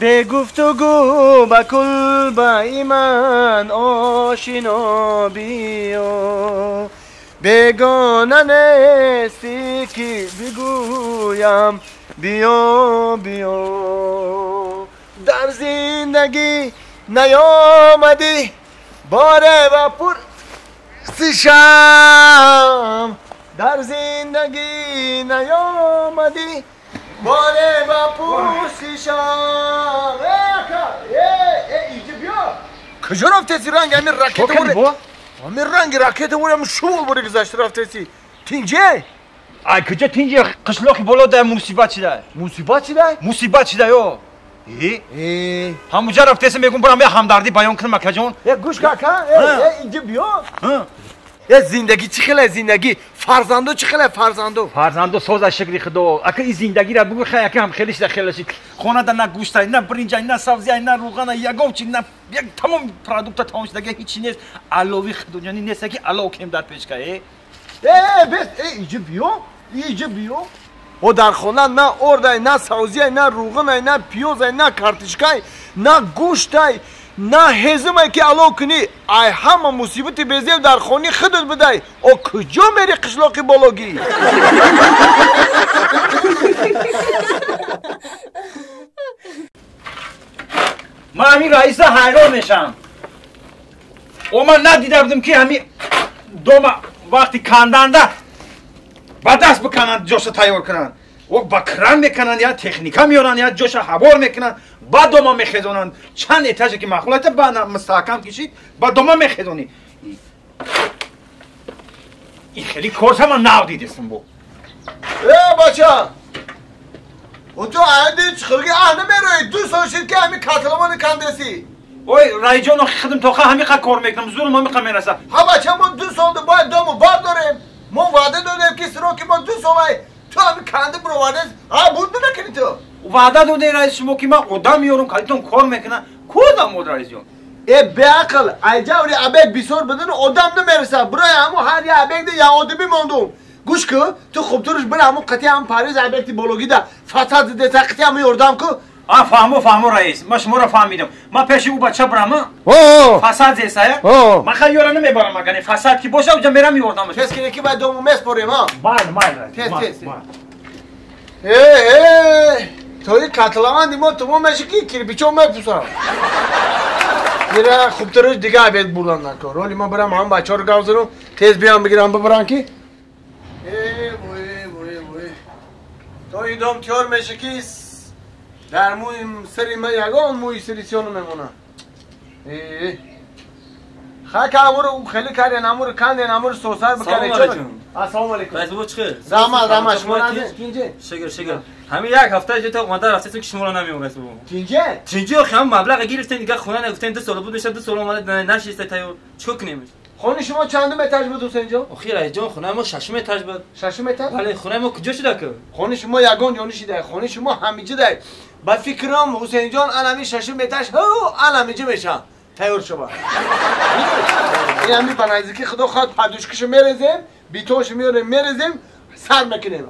به گفتگو با کل با ایمان آشنا بیا بگانه نیستی که بگویم بیا بیا در زندگی نیامدی باره و پرسشم در زندگی نیامدی باره و پرسشم اینجا بیا کجا رفته رنگ همین راکت بوره همین رنگ راکت بوره همین شمول بوره گذاشته رفته تینجه ای کجا تینجه قشلاقی بالا ده مصیبت چیده مصیبت چیده؟ مصیبت چیده یو همونجا رفته میگم برام یه همدردی بیان کنم مکه جان گوش کاکا اینجا بیا زندگی چی خیلی زندگی فرزندو چی خیلی فرزندو ساز شکلی خدا اگه این زندگی را بگو خیلی هم خیلیش داخلش خونه ده نه گوشت نه برنج نه سبزی نه روغن یگام چی نه یک تمام پروداکت تمامش دیگه هیچی نیست علاوه خدا یعنی نیست که علاوه کم در پیش که بس اینجا بیا و در خونه نه ارده نه سبزی نه روغن نه پیاز نه کارتشکای نه گوشت نه هزمه که علاوه کنی ای همه مصیبت بزیو در خونی خودت بدهی او کجا میری قشلاقی بالاگی من همین رئیس حیران میشم او من ندیده بودم که همین دوم وقتی کندنده با دست بکنن جوش تیار کنن و با کران میکنن یا تکنیکا میارن یا جوش هوار میکنن با دوما میخیزونن چند اتاجه که مخلوطه با مستحکم کشید با دوما میخیزونی این خیلی کورس هم نو دیدستم بو بچه و تو عهدی چخلگی عهد میروی دو سال شد که همین کاتلمان کندسی اوی رای جان خدم توخه همین قد کار میکنم زور ما میخوام میرسم ها بچه ما 2 سال باید دومو برداریم ما وعده دادیم که سرا که ما 2 سال تو همین کنده برو وعده بود نکنی تو وعده داده رئیس شما که من قدام میارم کاریتون کار میکنم کدام بود رئیس جان به عقل ایجوری ابک بیسور بدون آدم نمیرسه برای همو هر یه ابک ده یه آدمی ماندم گوش که تو خوب طورش بره همون قطعی هم پریز ابک دی بولوگی ده فساد ده قطعی هم یوردم که فهمو رئیس من شما را فهمیدم من پیش او بچه برم فساد زیسته من خیلی یارا نمیبرم مگه فساد کی باشه اونجا میرم میوردم کس که باید دومو مسپریم ها رئیس توی کاتلمان دیمو تو میشه کی کیرپیچو میپوسم میره خوب طورش دیگه ابک بردن نکن رولی ما برم هم بچه رو گوزنم تیز بیام بگیرم ببرن کی توی دوم تیار میشه کی در موی سری من یگان موی سری سیانو میمونه خاک امور خیلی کاری نمور کنده نمور سوسر بکنه چون السلام علیکم رئیس بابا چخه رحمت شما نزد کینجه شگر همین یک هفته جتا اومده رفتید که شما رو نمیون رئیس بابا کینجه خام مبلغ گرفتین دیگه خونه نگفتین 2 سال بود میشه 2 سال اومده نشسته تایو چیکار کنیم خونه شما چندم اتاج بود حسین جان اخی رئیس جان خونه ما 6 اتاج بود 6 اتاج بله خونه ما کجا شده که خونه شما یگان جانشی ده خونه شما همیشه ده با فکرم حسین جان الان 6 اتاج الان میجه میشه تیار شما این همین بنایزی خدا خواد پادوشکشو میرزیم بیتوش میرزیم سر میکنیم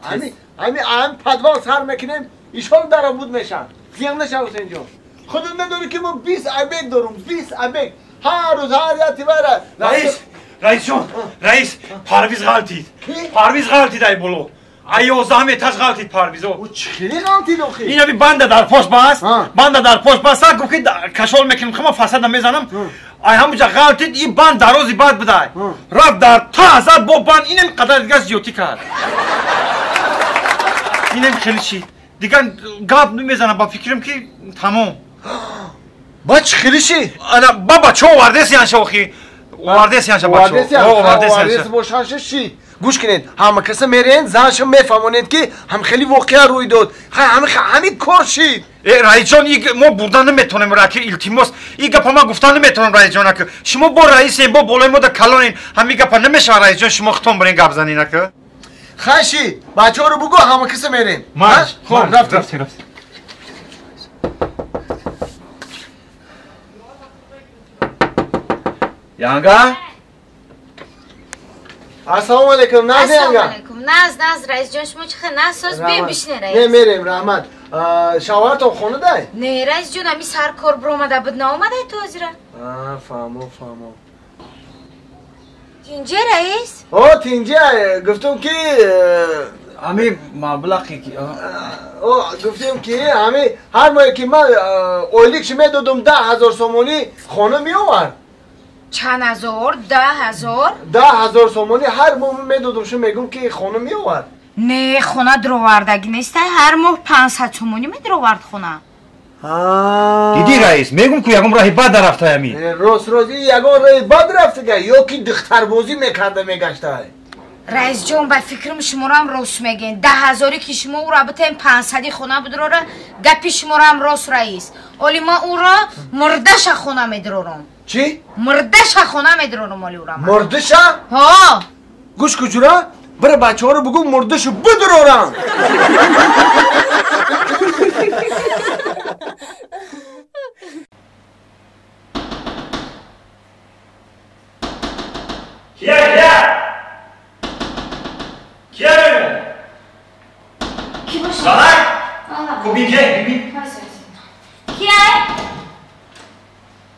همین پدوال سر میکنیم ایشان در بود میشن زیان نشه حسین جان خودت نداری که ما 20 ابک دارم 20 ابک هر روز هر یاتی بره رئیس جان رئیس پرویز غلطید ای بولو ای 11 اتاج غلطید پرویز او چی غلطید اخی این ابی بنده در پشت باست گفت کشول میکنم خما فساد میزنم ای همونجا غلطید این بند درازی بعد بده رفت در تازه با بند اینم قدر دیگه زیوتی کرد اینم خیلی چی دیگه گپ نمیزنم با فکرم که تمام باچ خیلی چی بابا چو وردس یانشه اخی وردس یانشه وردس بوشانشه چی گوش کنید همه کسی میرین زنشون میفهمونید که هم خیلی واقعا روی داد همین کار شید رئیس جان ما بردن نمیتونیم را که التماس این گپ ما گفتن نمیتونم رئیس جان که شما با رئیس با بالای ما در کلانین همین گپ نمیشه رئیس جان شما ختم برین گپ زنین که خشی بچه‌ها رو بگو همه کسی میرین خب رفت یانگا السلام علیکم ناز یانگا ناز رئیس جان شما چخه ناز ساز بیم بشینه رئیس نمیریم رحمت شوهرتون خونه دای؟ نه رئیس جون همی سرکار برآمده بود نامده تو ازره فهمو تینجه رئیس؟ تینجه گفتم که همی مبلغی که گفتم که همی هر ماه که من اولیکش میدادم 10,000 سومونی خونه میآورد چند هزار؟ 10,000؟ 10,000 سومونی هر ماه میدادم شو میگم که خونه میآورد نه خونه درآوردگی نیست هر ماه 500 تومانی می درآورد خونه دیدی رئیس میگم که یکم راه بد رفته همی راست یگان راه بد رفته که یا که دختربازی میکرده میگشته رئیس جون به فکرم شما رو هم راست میگین 10,000 که شما او را بتین 500 خونه بدروره گپی شما رو هم راست رئیس ولی ما او را مردش خونه میدرورم چی؟ مردش خونه میدرورم ولی او را مردش؟ ها گوش کجورا؟ برای بچه ها رو بگو مردشو بدرورم کیا بگو کی باشه؟ سالک خوبی که ببین کیه؟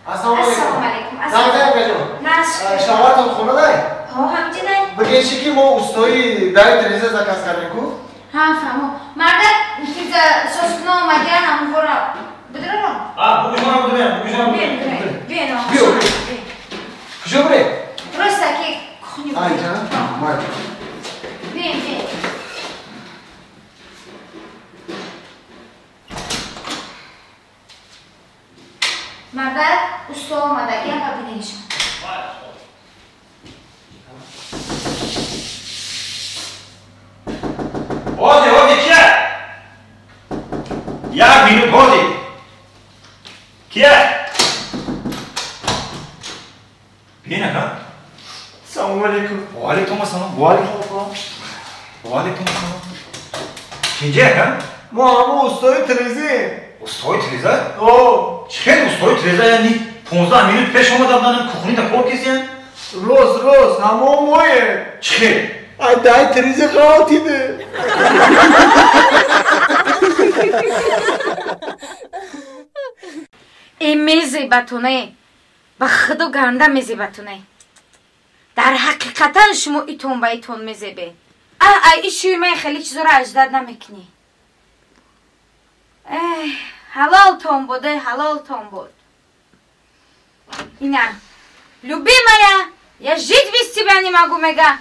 السلام علیکم علیکم شوهرتون خونه دای؟ ها همچه دای؟ بگیشی که ما استایی دای تریزه زکست کردیم کو؟ ها فهمو مرده چیز سوسکنه آمدیان همون خورا بدرورم بگو شما بگو بیو کجا بره؟ درسته که خونی بود اینجا؟ بین مرده استا آمدگی هم ببینیشون بازی کیه؟ یک مینوت بازی کیه؟ بینه ها؟ سلام علیکم و علیکم السلام و علیکم السلام کینجه ها؟ ما همه استای تریزه استای تریزه؟ چه استای تریزه یعنی 15 مینوت پیش آمده بودن کخونی تا کار کسی هست؟ روز همه مایه چه؟ دای تریزه خواهاتی ده این میزیبتونه به خدا گنده میزیبتونه در حقیقتا شما ایتون و ایتون میزیبه ای شوی من خیلی چیزا رو اجداد نمیکنی حلال تون بوده حلال تون بود اینا لوبی مایا یا جید بیستی بانی مگو میگه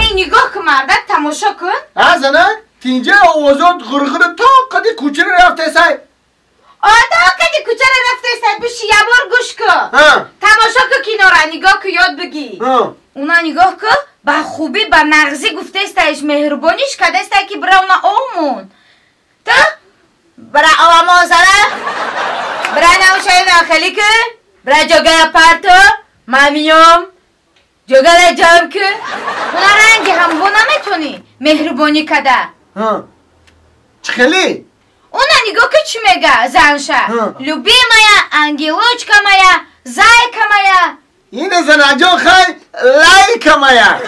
ای نگاه که مرده تماشا کن نه تینجه آوازات غرغر تا قدی کوچه رو رفته سای آده کدی کوچه رو رفته سای بشی یه بار گوش کن تماشا که کناره نگاه که یاد بگی اونا نگاه که با خوبی با نغزی گفته استایش مهربانیش کده استای که برا اونا آمون تا برا آما آزاره برا نوشای داخلی که برا جاگه پرتو مامیوم جاگه جام که اونا رنگی هم بو نمیتونی مهربانی کده چخلی؟ اونا نگاه که چی میگه زنشه لوبی مایا انگیلوچکا مایا زایکا مایا این زنجا خیلی لایک مایا